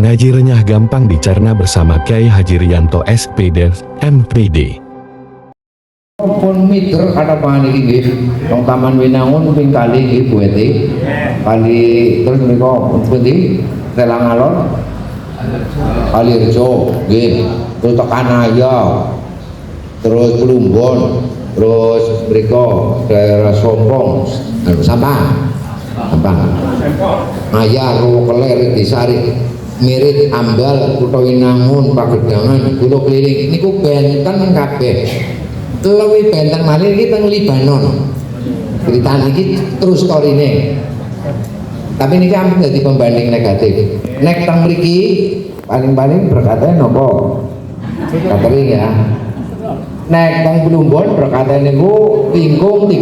Ngaji renyah gampang dicerna bersama Kiai Haji Rianto SPD, MPD. Pun miter kata pangan iki nggih wong Taman Winangun ping kali nggih Bu Eti kali terus menika pundi Telang Alor kali Rejo nggih terus tekan Aya terus Plumbon terus mriko daerah Sompong Sampang Aya Rowo Keler Disari Mirit Ambal Kutha Winangun Pagedangan Kulo Kliring niku benten kabeh. Lebih benten malih iki teng Libanon. Ceritane iki terus storine. Tapi niki ampun dadi pembanding negatif. Nek teng mriki paling-paling berkatane napa? Catering ya. Nek teng Plumbon berkatane niku tingkung 3.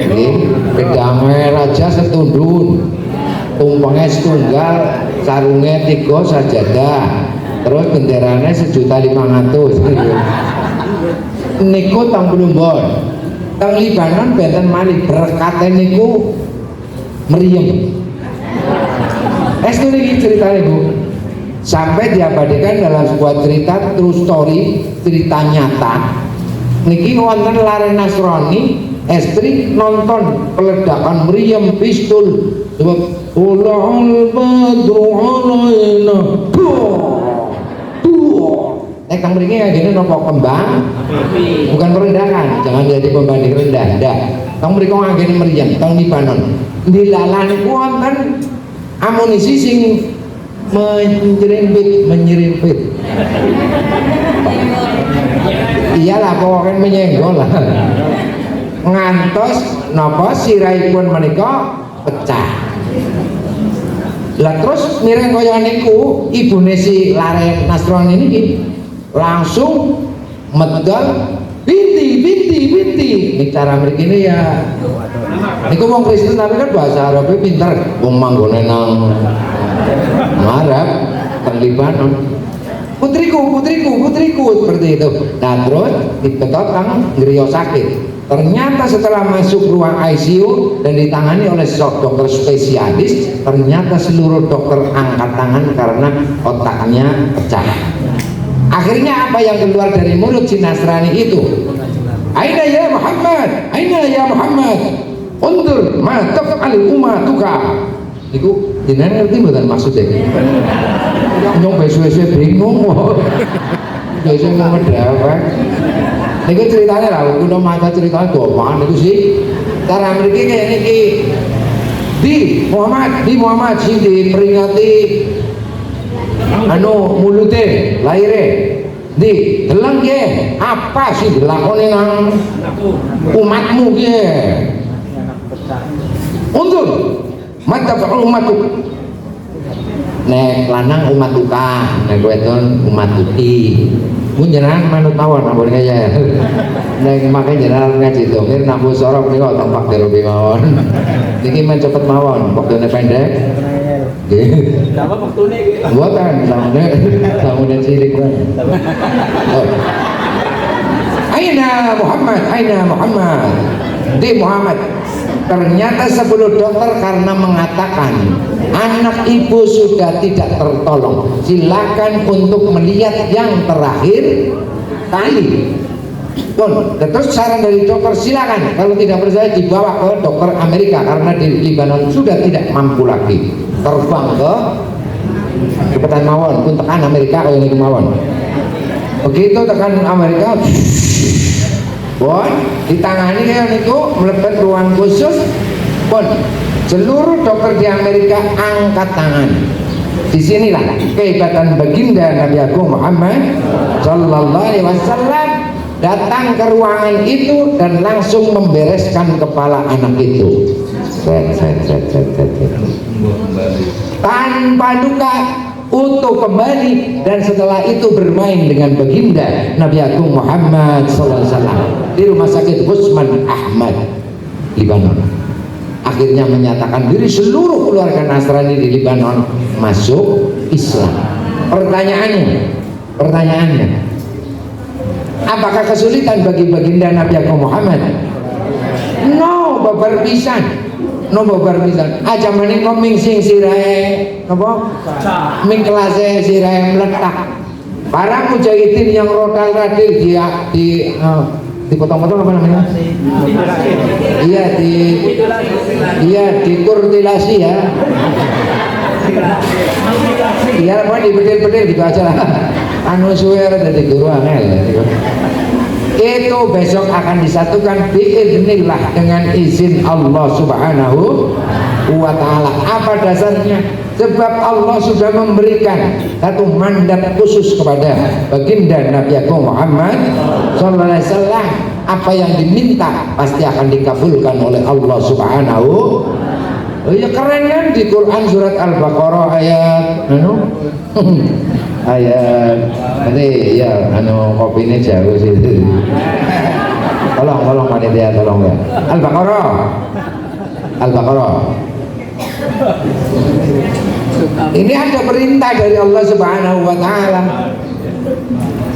Nggih, pedhange raja setundun. Tumpenge setunggal, sarunge 3 sajadah. Terus benderane 1.500.000. Niku teng Plumbon, teng Libanon benten malih berkate niku mriyem. Niki ceritanya Bu, sampai diabadikan dalam sebuah cerita true story, cerita nyata. Niki wonten lare Nasrani, estri nonton peledakan mriyem pistol, sebab ulul badru alaina. Kang mriki ngene napa kembang? Bukan merendahkan, jangan jadi pembanding rendah. Ndak. Kang mriki ngene mriyem teng Libanon. Dilalan wonten amunisi sing menyerimpit. Iyalah pokoknya menyenggol lah. Ngantos napa sirahipun menika pecah. Lah terus mireng kaya niku ibune si lare Nasrani niki langsung medal binti ini cara mriki ini ya niku wong Kristen tapi kan bahasa Arabnya pinter wong manggone nang Arab teng Libanon putriku seperti itu. Nah terus diketok kang ngriyo sakit. Ternyata setelah masuk ruang ICU dan ditangani oleh dokter spesialis, ternyata seluruh dokter angkat tangan karena otaknya pecah. Akhirnya apa yang keluar dari mulut si Nasrani itu? Aina ya Muhammad, undur ma taf'al ummatuka. Iku jenengan ngerti mboten maksudnya? Nyong suwe-suwe bingung kok. Biasa ngomong dewek. Niku ceritanya lah, kulo maca ceritanya gopangan niku sih. Cara mriki kayak niki. Di Muhammad sing diperingati mulute lahire di deleng ge apa sih dilakoni nang umatmu ge undur mata umatuk nek lanang umatuka nek wedon umatuki mun jenengan manut mawon ampun kaya nek make jenengan ngaji domir nampu sorok niku tampak derobe mawon niki men cepet mawon wektune pendek nggih apa wektune iki mboten samune cilik wae Aina Muhammad di Muhammad. Ternyata 10 dokter karena mengatakan anak ibu sudah tidak tertolong, silakan untuk melihat yang terakhir kali. Terus saran dari dokter silakan kalau tidak percaya dibawa ke dokter Amerika karena di Libanon sudah tidak mampu lagi terbang ke cepetan mawon pun tekan Amerika kalau ini mawon. Begitu tekan Amerika ditangani kayak niku mlebet ruang khusus seluruh dokter di Amerika angkat tangan. Disinilah kehebatan baginda Nabi Agung Muhammad Sallallahu Alaihi Wasallam datang ke ruangan itu dan langsung membereskan kepala anak itu tanpa luka utuh kembali, dan setelah itu bermain dengan baginda Nabi Agung Muhammad SAW di rumah sakit Usman Ahmad Libanon. Akhirnya menyatakan diri seluruh keluarga Nasrani di Libanon masuk Islam. Pertanyaannya, apakah kesulitan bagi baginda Nabi Agung Muhammad? No, babar pisan. nopo bar pisan aja maning koming sing sirahe napa ming kelase sirahe meletak para mujahidin yang rodal radil dia dipotong-potong apa namanya dikurtilasi ya iya apa dibedil-bedil gitu aja lah anu suwe dari guru angel itu besok akan disatukan biiznillah dengan izin Allah Subhanahu wa ta'ala. Apa dasarnya? Sebab Allah sudah memberikan satu mandat khusus kepada baginda Nabi Agung Muhammad sallallahu alaihi wasallam. Apa yang diminta pasti akan dikabulkan oleh Allah Subhanahu. Oh ya keren kan di Quran surat Al-Baqarah ayat ayat nanti ya kopi ini jauh sih tolong panitia tolong ya Al-Baqarah ini ada perintah dari Allah Subhanahu wa ta'ala.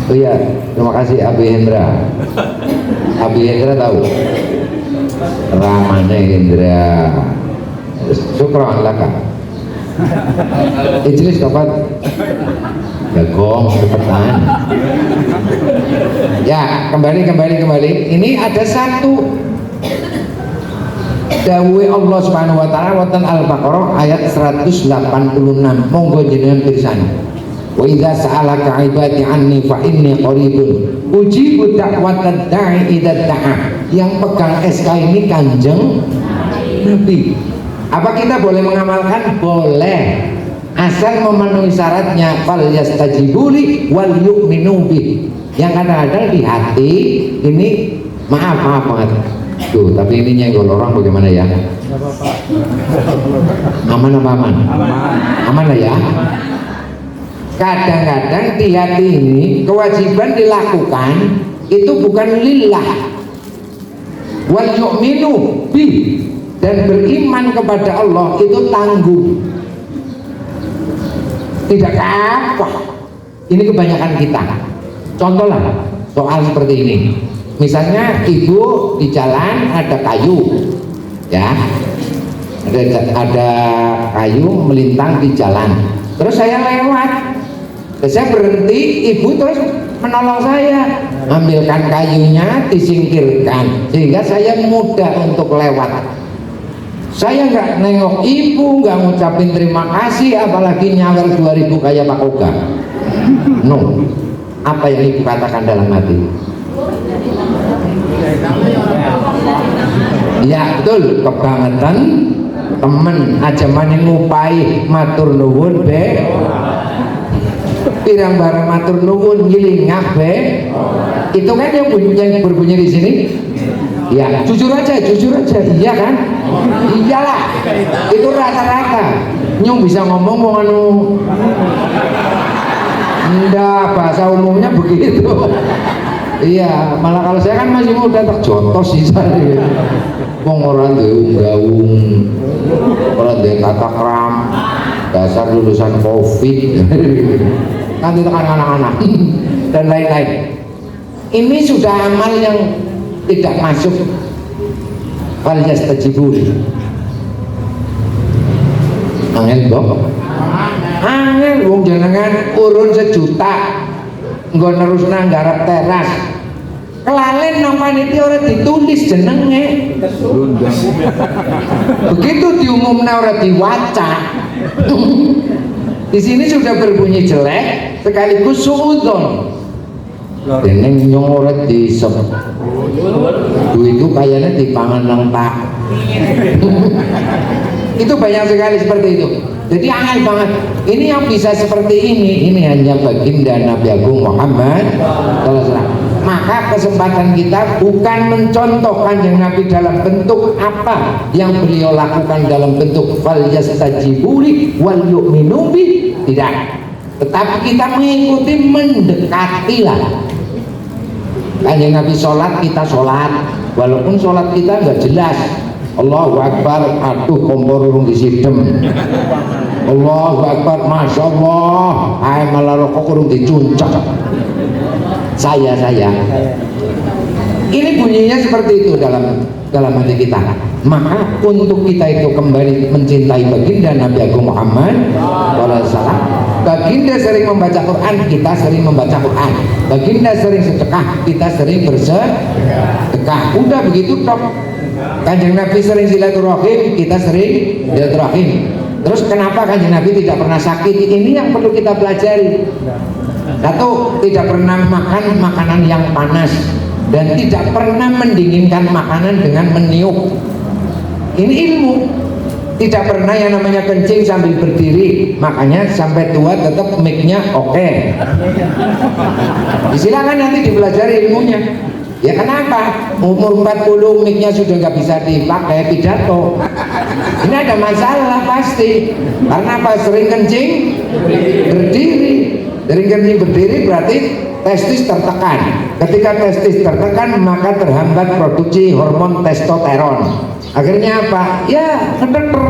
Oh iya, terima kasih Abi Hendra tahu Ramane Hendra syukran laka Ijlis dapat gagong cepetan ya kembali ini ada satu dawuh Allah Subhanahu wa taala wonten Al-Baqarah ayat 186 monggo jenengan pirsani wa idza sa'alaka 'ibadi 'anni fa inni qaribun ujibu da'watad da'i idza da'a. Yang pegang SK ini Kanjeng Nabi. Apa kita boleh mengamalkan? Boleh, asal memenuhi syaratnya. Fal yastajibuli wal yu'minu bi. Yang kadang-kadang di hati ini maaf banget. Tuh, tapi ini nyenggol orang bagaimana ya? Aman apa aman? Aman lah ya. Kadang-kadang di hati ini kewajiban dilakukan itu bukan lillah. Wal yu'minu bi, dan beriman kepada Allah itu tanggung, tidak apa. Ini kebanyakan kita. Contoh lah soal seperti ini. Misalnya ibu di jalan ada kayu, ya, ada kayu melintang di jalan. Terus saya lewat, saya berhenti, ibu terus menolong saya, ambilkan kayunya, disingkirkan sehingga saya mudah untuk lewat. Saya nggak nengok ibu, nggak ngucapin terima kasih, apalagi nyawer 2000 kayak Pak Oga. No, apa yang ibu katakan dalam hati? Ya betul, kebangetan temen aja maning ngupai matur nuwun be. Pirang barang matur nuwun ngilingah be. Itu kan yang berbunyi di sini. Ya, jujur aja, iya kan? Iyalah, itu rata-rata. Nyung bisa ngomong mau anu, enggak, bahasa umumnya begitu. Iya, malah kalau saya kan masih muda terjotos sih saya. Wong ora duwe gaung, ora duwe kata kram, dasar lulusan Covid. Kan ditekan anak-anak dan lain-lain. Ini sudah amal yang tidak masuk fal yastajibuli. Angel kok. Angel wong jenengan urun 1 juta nggo nerusna nggarap teras. Kelalen nang panitia ora ditulis jenenge. Begitu diumumna ora diwaca. Di sini sudah berbunyi jelek sekaligus suudzon. Dene nyong ora disep. Duit itu kayaknya dipangan nang tak. Itu banyak sekali seperti itu. Jadi angel banget. Ini yang bisa seperti ini hanya baginda Nabi Agung Muhammad SAW. Maka kesempatan kita bukan mencontohkan yang Nabi dalam bentuk apa yang beliau lakukan dalam bentuk fal yastajibuli wal yu'minu bi, tidak. Tetapi kita mengikuti, mendekatilah. Kanjeng Nabi sholat, kita sholat, walaupun sholat kita nggak jelas. Allahu Akbar, aduh kompor urung disidem. Allahu Akbar, masya Allah, ay malah rokok urung dicuncak. Saya. Ini bunyinya seperti itu dalam hati kita. Maka untuk kita itu kembali mencintai baginda Nabi Agung Muhammad SAW, baginda sering membaca Quran, kita sering membaca Quran. Baginda sering sedekah, kita sering bersedekah. Udah begitu tok. Kanjeng Nabi sering silaturahim, kita sering silaturahim. Terus kenapa Kanjeng Nabi tidak pernah sakit? Ini yang perlu kita pelajari. Satu, tidak pernah makan makanan yang panas, dan tidak pernah mendinginkan makanan dengan meniup. Ini ilmu. Tidak pernah yang namanya kencing sambil berdiri, makanya sampai tua tetap mic-nya oke. Silakan nanti dipelajari ilmunya. Ya kenapa? Umur 40 mic-nya sudah nggak bisa dipakai pidato. Ini ada masalah pasti. Karena apa? Sering kencing berdiri. Sering kencing berdiri berarti testis tertekan. Ketika testis tertekan maka terhambat produksi hormon testosteron. Akhirnya apa? Ya kedenger.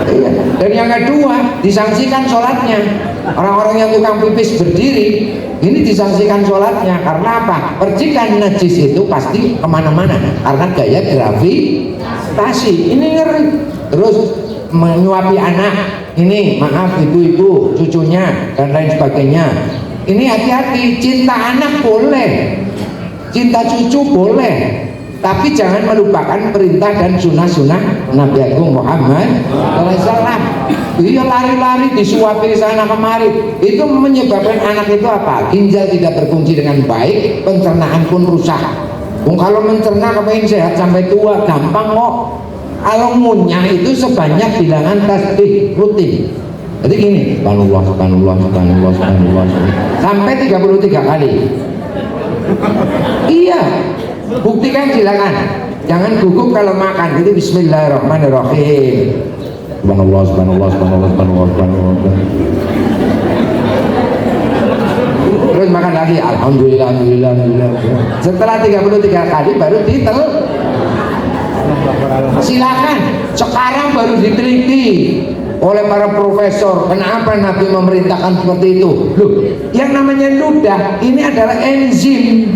Iya. Dan yang kedua, disangsikan sholatnya. Orang-orang yang tukang pipis berdiri, ini disangsikan sholatnya. Karena apa? Percikan najis itu pasti kemana-mana, karena gaya gravitasi. Ini ngeri. Terus menyuapi anak, ini maaf ibu-ibu, cucunya dan lain sebagainya. Ini hati-hati. Cinta anak boleh, cinta cucu boleh, tapi jangan melupakan perintah dan sunnah-sunnah Nabi Agung Muhammad SAW. Dia lari-lari disuapi sana kemari, itu menyebabkan anak itu apa? Ginjal tidak berfungsi dengan baik, pencernaan pun rusak. Kalau mencerna kepengen sehat sampai tua gampang kok. Kalau ngunyah itu sebanyak bilangan tasbih rutin. Jadi gini, subhanallah, subhanallah, subhanallah, subhanallah, sampai 33 kali. Iya. Buktikan silakan. Jangan gugup kalau makan. Jadi bismillahirrahmanirrahim. Subhanallah, subhanallah, subhanallah, subhanallah, subhanallah. Terus makan lagi. Alhamdulillah, alhamdulillah, alhamdulillah. Setelah 33 kali baru ditel. Silakan. Sekarang baru diteliti oleh para profesor. Kenapa Nabi memerintahkan seperti itu? Loh, yang namanya ludah ini adalah enzim.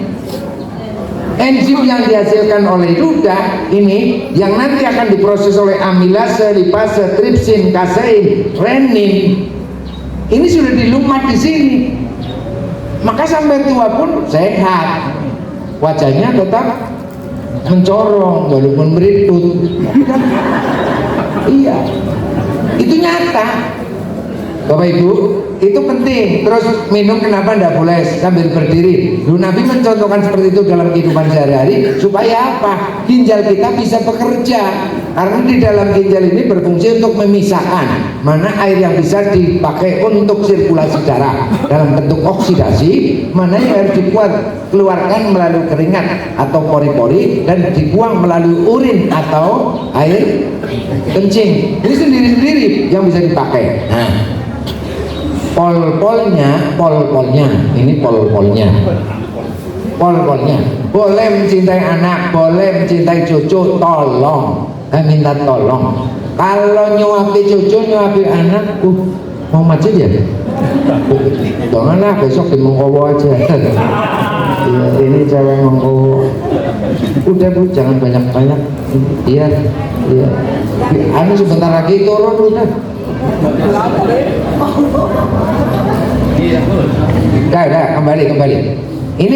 Enzim yang dihasilkan oleh ludah ini yang nanti akan diproses oleh amilase, lipase, tripsin, kasein, renin. Ini sudah dilumat di sini. Maka sampai tua pun sehat. Wajahnya tetap mencorong walaupun beritut. Iya. Itu nyata. Bapak Ibu, itu penting. Terus minum kenapa tidak boleh sambil berdiri? Lalu Nabi mencontohkan seperti itu dalam kehidupan sehari-hari supaya apa? Ginjal kita bisa bekerja. Karena di dalam ginjal ini berfungsi untuk memisahkan mana air yang bisa dipakai untuk sirkulasi darah dalam bentuk oksidasi, mana yang harus dikeluarkan melalui keringat atau pori-pori dan dibuang melalui urin atau air kencing. Ini sendiri-sendiri yang bisa dipakai. Nah, pol-polnya ini pol-polnya boleh mencintai anak, boleh mencintai cucu, tolong minta tolong. Kalau nyuapi cucu, nyuapi anak, mau masjid ya? Janganlah, besok di Mongkowo aja. Ya, ini cewek Mongkowo. Udah Bu, jangan banyak-banyak. Iya. Anu sebentar lagi turun udah. Dah, kembali. Ini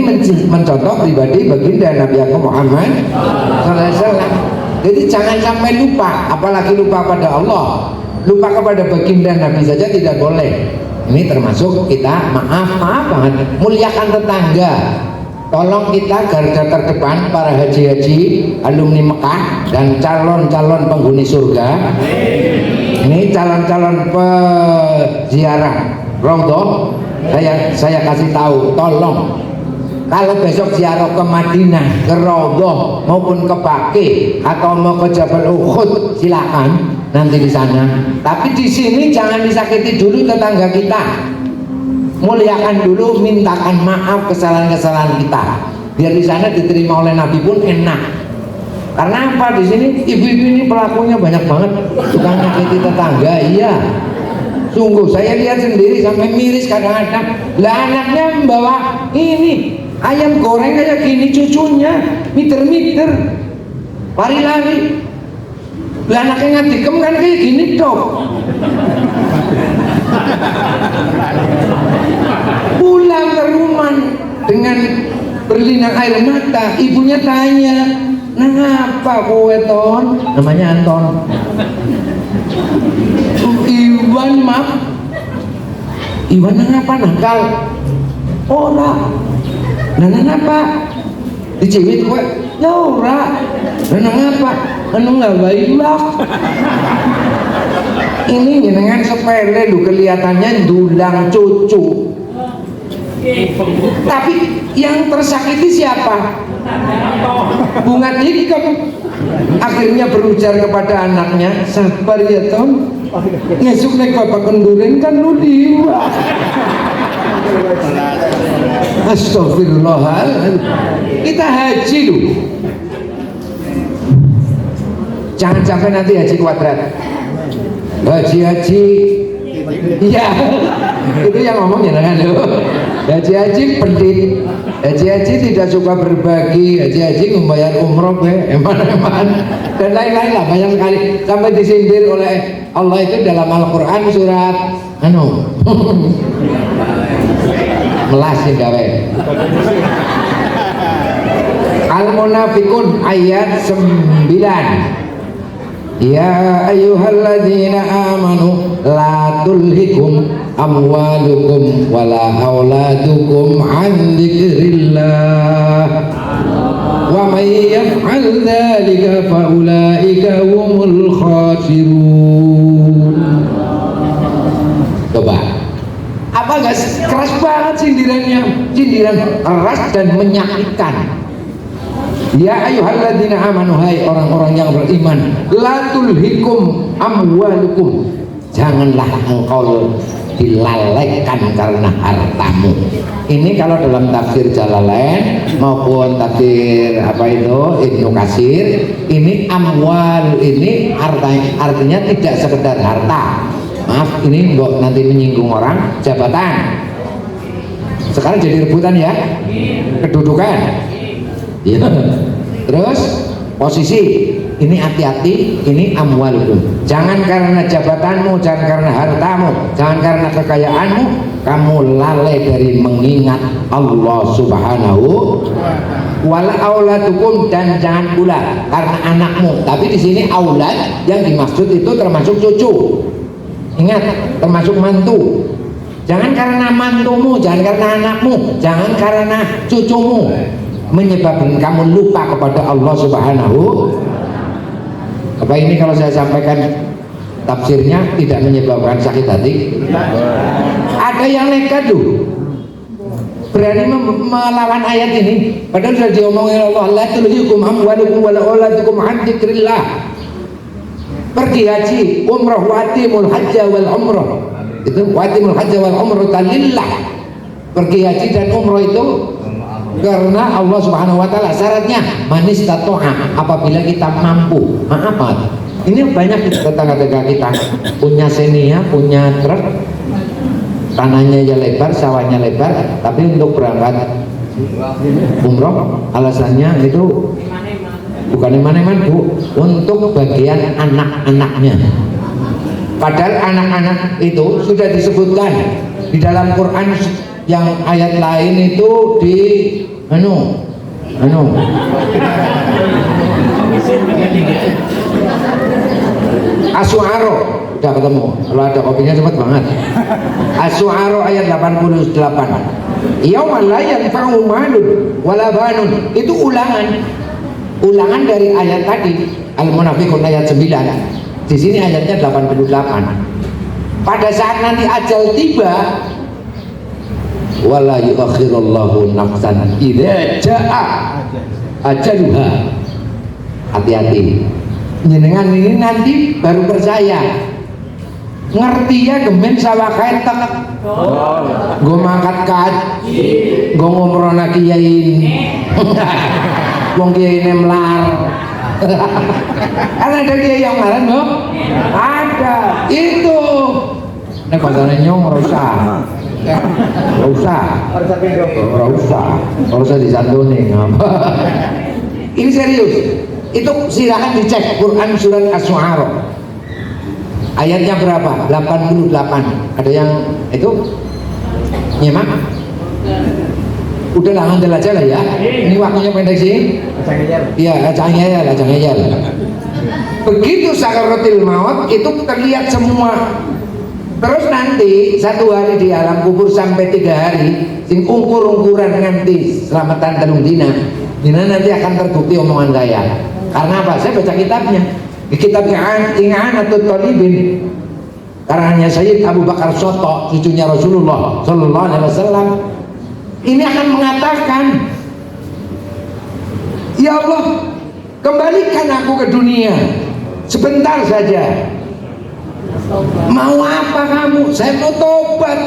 mencontoh pribadi baginda Nabi Agung Muhammad SAW. Jadi jangan sampai lupa, apalagi lupa pada Allah. Lupa kepada baginda Nabi saja tidak boleh. Ini termasuk kita maaf banget, muliakan tetangga. Tolong kita garda terdepan para haji-haji alumni Mekah dan calon-calon penghuni surga. Ini calon-calon peziarah Raudhah, saya kasih tahu, tolong kalau besok ziarah ke Madinah, ke Raudhah maupun ke Baqi atau mau ke Jabal Uhud, silakan nanti di sana. Tapi di sini jangan disakiti dulu tetangga kita. Muliakan dulu, mintakan maaf kesalahan-kesalahan kita. Biar di sana diterima oleh Nabi pun enak. Karena apa? Di sini ibu-ibu ini pelakunya banyak banget, tukang nyakiti tetangga. Iya. Sungguh saya lihat sendiri sampai miris kadang-kadang. Lah anaknya membawa ini ayam goreng kayak gini, cucunya miter-miter. lari-lari. Lah anaknya ngadikem kan kayak gini dok. Pulang ke rumah dengan berlinang air mata, ibunya tanya, "Nah apa kowe ton?" Namanya Anton. Iwan mak. Iwan ngapa nakal? Ora. Nah apa? Dicewit kowe? Ya ora. Nah ngapa? Anu ngawailah. Ini jenengan sepele lu kelihatannya dulang cucu. Tapi yang tersakiti siapa? Bunga Dikem. Akhirnya berujar kepada anaknya, "Sabar ya Ton, ngesuk nek bapak kenduren kan lu liwat." Astagfirullahaladzim. Kita haji lu. Jangan sampai nanti haji kuadrat. Haji iya itu yang ngomong jangan lu. Haji pendit, haji tidak suka berbagi, haji membayar umroh eman dan lain-lain lah, banyak sekali sampai disindir oleh Allah itu dalam Al-Quran surat melas ya gawe Al-Munafikun ayat 9. Ya ayyuhalladzina amanu la tulhikum amwalukum wala auladukum an dzikrillah wa may yaf'al dzalika fa ulaika humul khasirun. Coba apa enggak keras banget sindirannya, sindiran keras dan menyakitkan. Ya ayyuhalladzina amanu, hai orang-orang yang beriman, la tulhikum amwalukum, janganlah engkau dilalaikan karena hartamu. Ini kalau dalam tafsir Jalalain maupun tafsir Ibnu Katsir, ini amwal ini artinya tidak sekedar harta. Maaf, ini mbok nanti menyinggung orang, jabatan. Sekarang jadi rebutan ya, kedudukan. Ya. Terus posisi ini hati-hati, ini amwalukum. Jangan karena jabatanmu, jangan karena hartamu, jangan karena kekayaanmu kamu lalai dari mengingat Allah Subhanahu wala auladukum, dan jangan pula karena anakmu. Tapi di sini aulad yang dimaksud itu termasuk cucu. Ingat, termasuk mantu. Jangan karena mantumu, jangan karena anakmu, jangan karena cucumu menyebabkan kamu lupa kepada Allah Subhanahu. Apa ini kalau saya sampaikan tafsirnya tidak menyebabkan sakit hati? Ada yang nekat tuh berani melawan ayat ini, padahal sudah diomongin Allah, la tulhikum amwalukum wala auladukum an dzikrillah. Pergi haji, umrah, watimul hajja wal umrah. Itu watimul hajja wal umrah lillah. Pergi haji dan umrah itu karena Allah Subhanahu wa taala. Syaratnya manis tatoa, apabila kita mampu. Apa? Ini banyak tetangga-tetangga kita punya Xenia, punya truk, tanahnya ya lebar, sawahnya lebar, tapi untuk berangkat umroh alasannya itu bukan iman-iman Bu, untuk bagian anak-anaknya. Padahal anak-anak itu sudah disebutkan di dalam Quran, yang ayat lain itu di As-Syu'ara, udah ketemu, kalau ada kopinya cepat banget. As-Syu'ara ayat 88. Yauma la yanfa'u malun wala banun, itu ulangan dari ayat tadi Al-Munafikun ayat 9. Di sini ayatnya 88. Pada saat nanti ajal tiba, wala yuakhirullahu nafsan idza jaa ajaluha. Hati-hati, jenengan ini nanti baru percaya, ngerti ya gemen sawah ketek, gue mangkat kaji, gue ngomong lagi kiai, wong kiai ini melar. Kan ada kiai yang melar dong? Ada, itu. Ini kotornya nyong rusak. Nggak usah disantuni. Ini serius. Itu silakan dicek Quran surat Asy-Syu'ara. Ayatnya berapa? 88. Ada yang itu nyimak? Udahlah handal aja lah ya. Ini waktunya pendek sih. Iya, acang ngeyel. Begitu sakaratul maut itu terlihat semua. Terus nanti satu hari di alam kubur sampai 3 hari, sing ungkur-ungkuran nganti selamatan telung dina nanti akan terbukti omongan saya. Karena apa? Saya baca kitabnya. Di kitabnya I'anatul Talibin, karangannya Sayyid Abu Bakar Soto, cucunya Rasulullah Sallallahu Alaihi Wasallam. Ini akan mengatakan, ya Allah, kembalikan aku ke dunia sebentar saja. Mau apa kamu? Saya mau tobat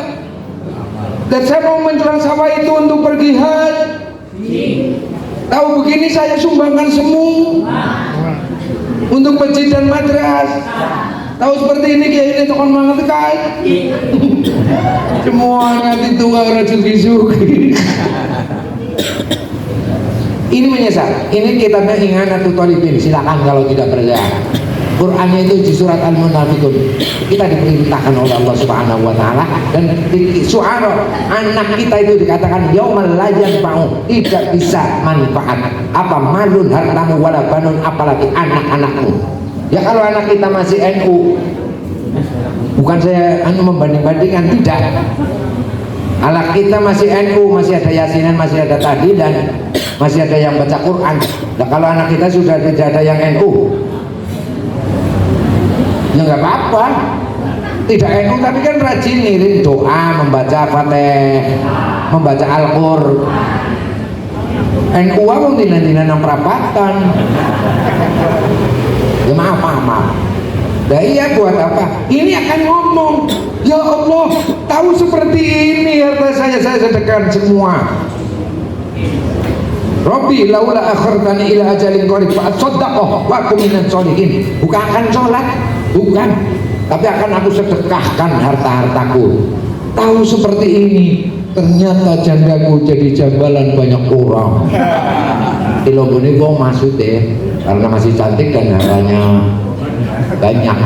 dan saya mau menjual sawah itu untuk pergi haji. Tahu begini saya sumbangkan semua untuk masjid dan madras. Tahu seperti ini kayak ini tokon banget kan? Semua nanti tua racun bisuki. Ini menyesal. Ini kitabnya I'anatul Talibin. Silakan kalau tidak percaya. Qurannya itu di surat Al-Munafiqun. Kita diperintahkan oleh Allah Subhanahu wa taala, dan di Syu'ara anak kita itu dikatakan yaumal la yanfa'u, tidak bisa manfaat apa malun hartamu wala banun, apalagi anak-anakmu. Ya kalau anak kita masih NU, bukan saya membanding-bandingkan, tidak. Anak kita masih NU, masih ada yasinan, masih ada tahlilan, masih ada yang baca Quran. Nah kalau anak kita sudah tidak ada yang NU, ya nggak apa-apa, tidak NU tapi kan rajin ngirim doa, membaca Fatih, membaca Al-Qur. NU aku dina-dina nang perapatan. Ya maaf. Nah iya, buat apa? Ini akan ngomong, ya Allah, tahu seperti ini harta saya sedekahkan semua. Rabbi laula akhartani ila ajalin qarib fa asaddaqah wa akum minaz sholihin. Bukan akan sholat, bukan, tapi akan aku sedekahkan harta-hartaku. Tahu seperti ini, ternyata jandaku jadi jambalan banyak orang. Di Lombok ini maksud deh, karena masih cantik dan harganya banyak.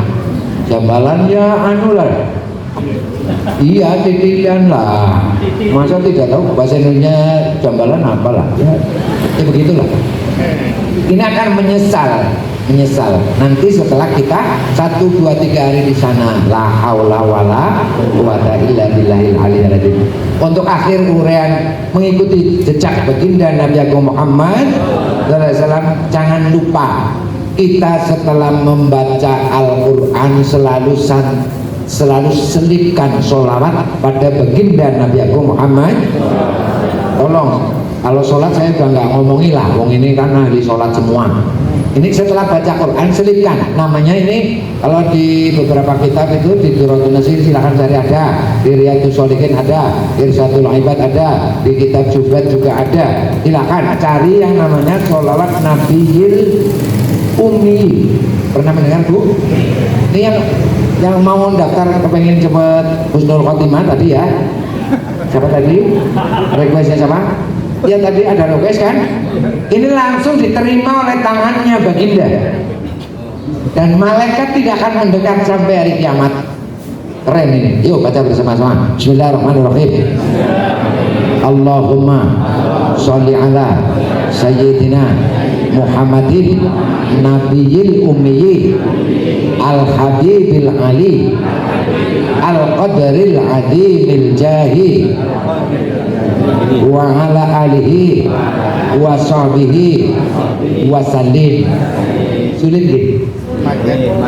Jambalannya anu lah, iya titian lah. Masa tidak tahu bahasa Indonesia jambalan apa lah? Ya begitulah. Ini akan menyesal nanti setelah kita 1, 2, 3 hari di sana. La haula wala quwata illa billahil aliyil azim. Untuk akhir uraian mengikuti jejak baginda Nabi Agung Muhammad sallallahu alaihi wasallam, jangan lupa kita setelah membaca Al-Qur'an selalu selipkan sholawat pada baginda Nabi Agung Muhammad. Tolong, kalau sholat saya udah nggak ngomongin lah, wong ini kan ahli sholat semua. Ini setelah baca Quran selipkan, namanya ini kalau di beberapa kitab itu di Duratul Nasir silahkan cari, ada di Riyadhus Shalihin ada, di Irsyadul Ibad ada, di kitab Zubat juga ada. Silahkan cari yang namanya sholawat Nabiyil Ummi. Pernah mendengar Bu? Ini yang mau daftar kepengen cepet husnul khotimah tadi ya. Siapa tadi? Requestnya siapa? Ya tadi ada request kan? Ini langsung diterima oleh tangannya baginda, dan malaikat tidak akan mendekat sampai hari kiamat. Keren ini. Yuk baca bersama-sama. Bismillahirrahmanirrahim. Allahumma sholli ala sayyidina Muhammadin nabiyil ummi al-habibil ali al-qadaril adimil jahi wa ala alihi wa sahbihi wa sallim. Sulit gitu.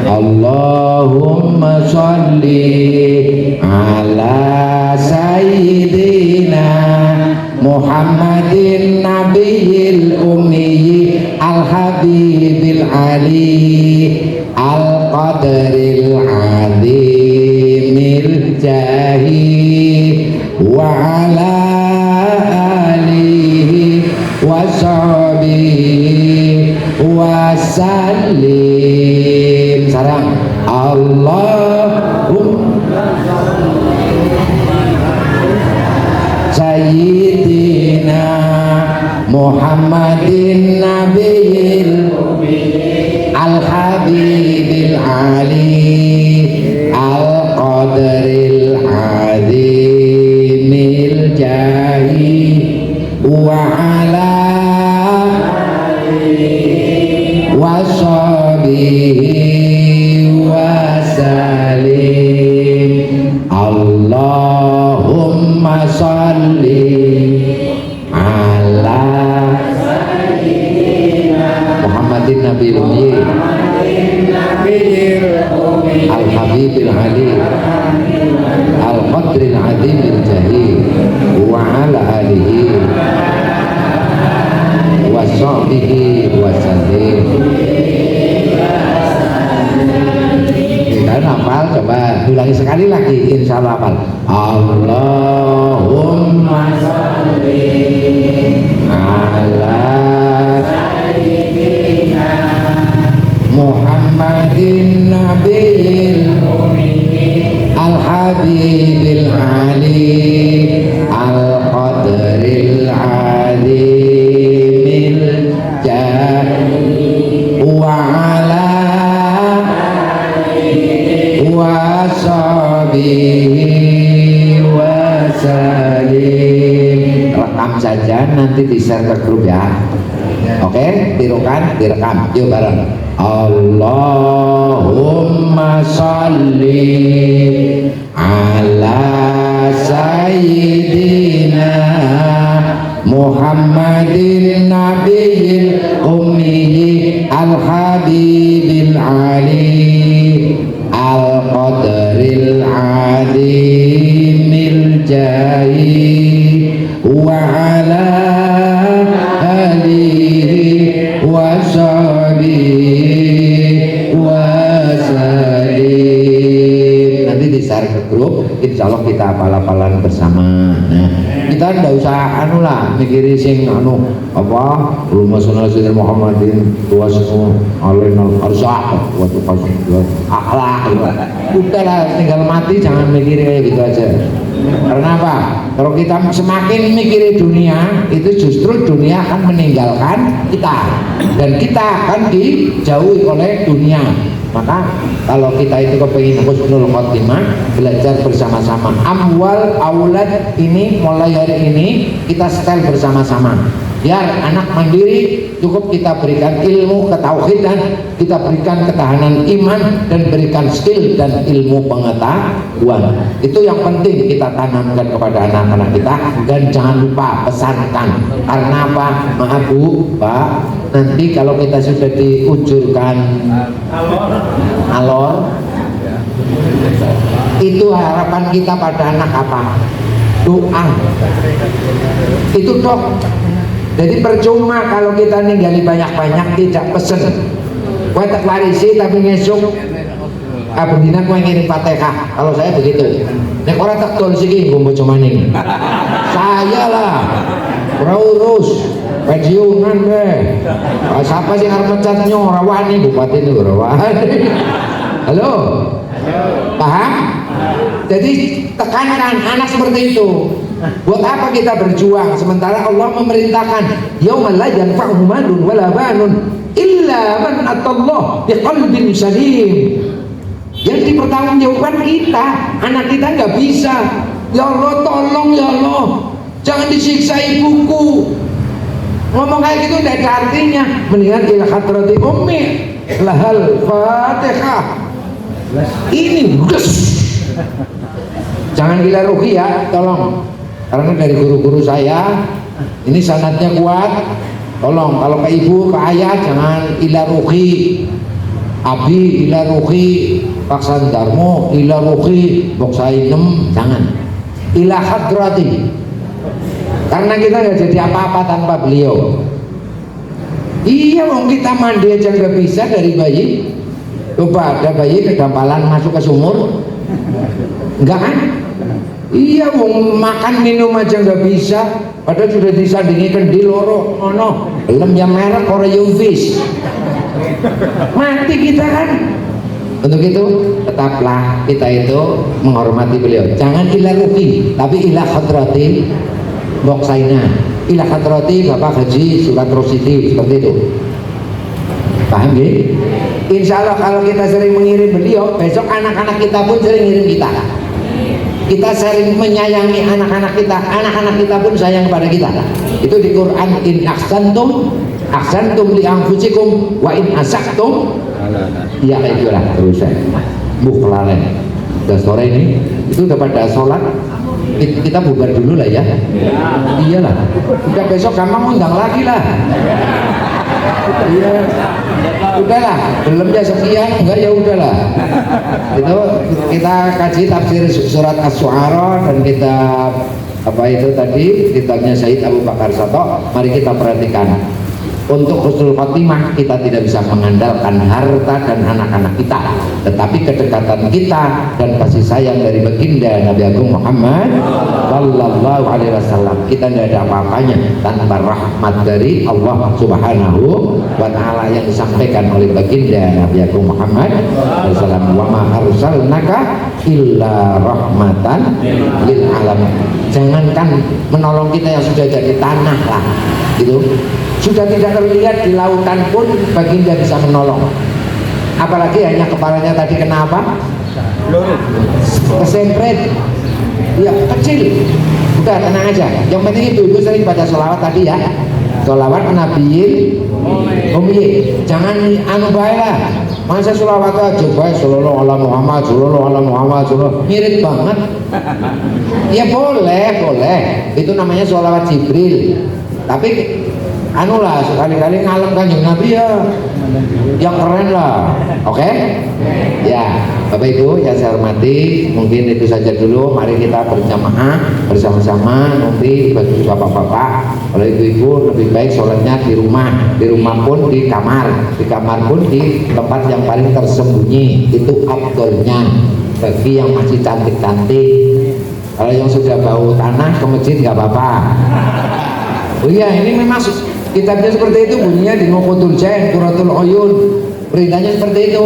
Allahumma sholli ala sayyidina Muhammadin nabiyil ummi al-habibil ali al-qadaril azimil jahi wa ala alihi wa sahbihi wa sallim. Sarang Allahumma sayyidina Muhammadin nabiyil ummi wa ala wa sahbihi wa salim. Allahumma sholli ala Muhammadin Nabil Ummi Al-Habibil Ali Al-Qadril Azimil Jahil wa ala alihi wa sahbihi wa sallim. Kita hafal, coba ulangi sekali lagi, insya Allah hafal. Allahumma sholli ala Muhammadin Nabil Al-Habibil Ali Al-Qadril Azimil Jahil wa ala wa sahbihi wa salim. Rekam saja, nanti di-share ke grup ya. Oke, direkam. Yuk bareng. Allahumma sholli ala sayyidina Muhammadin Nabiyil Ummi Al-Habibil Ali Al-Qadril Azimil Jahil wa ala alihi wa sahbihi wa salim. Nanti di-share ke grup, insya Allah kita hafal-hafalan bersama. Nah, kita ndak usah anu lah mikiri sing anu apa Allahumma sholli ala Muhammadin wa sallim alaihi arzaq wa tuqasim akhlak. Udah lah, tinggal mati jangan mikir kayak gitu aja. Karena apa? Kalau kita semakin mikiri dunia, itu justru dunia akan meninggalkan kita dan kita akan dijauhi oleh dunia. Maka kalau kita itu kepingin husnul khotimah, belajar bersama-sama. Amwal aulad ini mulai hari ini kita setel bersama-sama. Biar anak mandiri, cukup kita berikan ilmu ketauhidan, kita berikan ketahanan iman, dan berikan skill dan ilmu pengetahuan. Itu yang penting kita tanamkan kepada anak-anak kita. Dan jangan lupa pesankan. Karena apa? Maaf Bu, Pak, nanti kalau kita sudah diujurkan alor, itu harapan kita pada anak apa? Doa. Itu dok. Jadi percuma kalau kita ninggali banyak-banyak tidak pesen. Kue tak larisi tapi ngesuk abendina kue ngirim Fatihah. Kalau saya begitu. Nek orang tak tol sih gumbo cumaning. Saya lah. Urus pensiunan deh. Siapa sih harus mecatnya rawani bupati itu rawani. Halo. Paham? Jadi tekankan anak seperti itu. Buat apa kita berjuang sementara Allah memerintahkan yaumul la yanfa'u malun wala banun illa man atallah biqalbin salim. Yang dipertanggungjawabkan kita, anak kita nggak bisa. Ya Allah tolong ya Allah, jangan disiksa ibuku. Ngomong kayak gitu tidak ada artinya. Mendingan ila hadrati ummi lahal Fatihah. Ini jangan gila ruhi ya, tolong. Karena dari guru-guru saya ini sanadnya kuat. Tolong kalau ke ibu, ke ayah jangan ila ruhi. Abi ila ruhi, Pak Sandarmo ila ruhi, Bok Sainem, jangan. Ila hadrati. Karena kita nggak jadi apa-apa tanpa beliau. Iya, wong kita mandi aja nggak bisa dari bayi. Coba ada bayi kedampalan masuk ke sumur, enggak kan? Iya, wong makan minum aja nggak bisa, padahal sudah disandingi kendi loro, ono, belum yang merek Korean fish, mati kita kan. Untuk itu tetaplah kita itu menghormati beliau. Jangan ila ruki, tapi ila khadrati Mbok Saina, ila khadrati Bapak Haji Surat Rosidi, seperti itu. Paham ya? Insya Allah kalau kita sering mengirim beliau, besok anak-anak kita pun sering ngirim kita. Kita sering menyayangi anak-anak kita pun sayang kepada kita. Itu di Quran, in ahsantum li anfusikum wa in asaktum. Iya kayak gitu lah terus saya. Kelalen. Udah sore ini, itu udah pada sholat. Kita bubar dulu lah ya. Iyalah. Udah besok gampang undang lagi lah. Iya. Udahlah, belum ya sekian, enggak ya udahlah. Itu kita kaji tafsir surat Asy-Syu'ara dan kita apa itu tadi kitabnya Said Abu Bakar Sato. Mari kita perhatikan. Untuk husnul khotimah kita tidak bisa mengandalkan harta dan anak-anak kita, tetapi kedekatan kita dan kasih sayang dari baginda Nabi Agung Muhammad sallallahu alaihi wasallam. Kita tidak ada apa-apanya tanpa rahmat dari Allah Subhanahu wa taala yang disampaikan oleh baginda Nabi Agung Muhammad sallallahu alaihi wasallam. Wa ma arsalnaka illa rahmatan lil alamin. Jangankan menolong kita yang sudah jadi tanah lah, gitu. Sudah tidak terlihat di lautan pun baginda bisa menolong. Apalagi hanya kepalanya tadi kenapa? Kesempret. Ya kecil. Udah tenang aja. Yang penting ibu-ibu sering baca sholawat tadi ya. Sholawat Nabiyin Ummi. Jangan anu bae lah. Masa sholawat aja bae sallallahu alaihi Muhammad, sallallahu alaihi Muhammad, mirip banget. Ya boleh. Itu namanya sholawat Jibril. Tapi anu lah sekali-kali ngalem Kanjeng Nabi ya yang keren lah. Oke? Ya Bapak Ibu yang saya hormati, mungkin itu saja dulu. Mari kita berjamaah bersama-sama. Nanti bagi bapak-bapak, kalau ibu-ibu lebih baik sholatnya di rumah pun di kamar pun di tempat yang paling tersembunyi. Itu afdolnya bagi yang masih cantik-cantik. Kalau yang sudah bau tanah ke masjid nggak apa-apa. Oh iya, ini memang kitabnya seperti itu, bunyinya di Nuqatul Jain, Qurratul Uyun. Perintahnya seperti itu.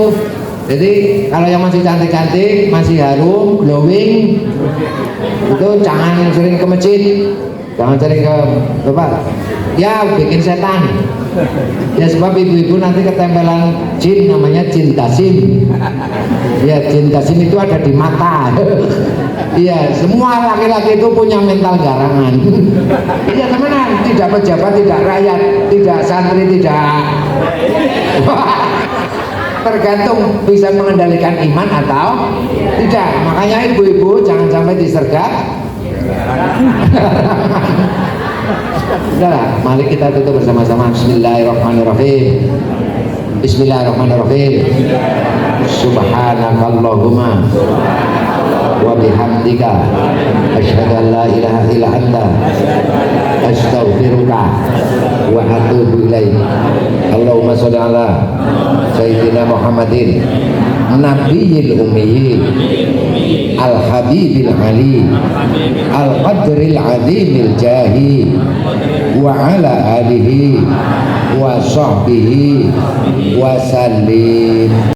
Jadi kalau yang masih cantik-cantik, masih harum, glowing, itu jangan sering ke masjid, jangan sering ke Bapak. Ya bikin setan. Ya sebab ibu-ibu nanti ketempelan jin, namanya jin tasim. Ya jin tasim itu ada di mata. Iya, semua laki-laki itu punya mental garangan. Iya teman-teman, tidak pejabat, tidak rakyat, tidak santri, tidak. Tergantung bisa mengendalikan iman atau tidak. Makanya ibu-ibu jangan sampai disergap. Udahlah, mari kita tutup bersama-sama. Bismillahirrahmanirrahim. Bismillahirrahmanirrahim. Subhanakallahumma wa bihamdika asyhadu an la ilaha illa anta astaghfiruka wa atubu ilaik. Allahumma sholli ala sayyidina Muhammadin nabiyil ummi al habibil ali al qadril azimil jahi wa ala alihi wa sahbihi wa sallim.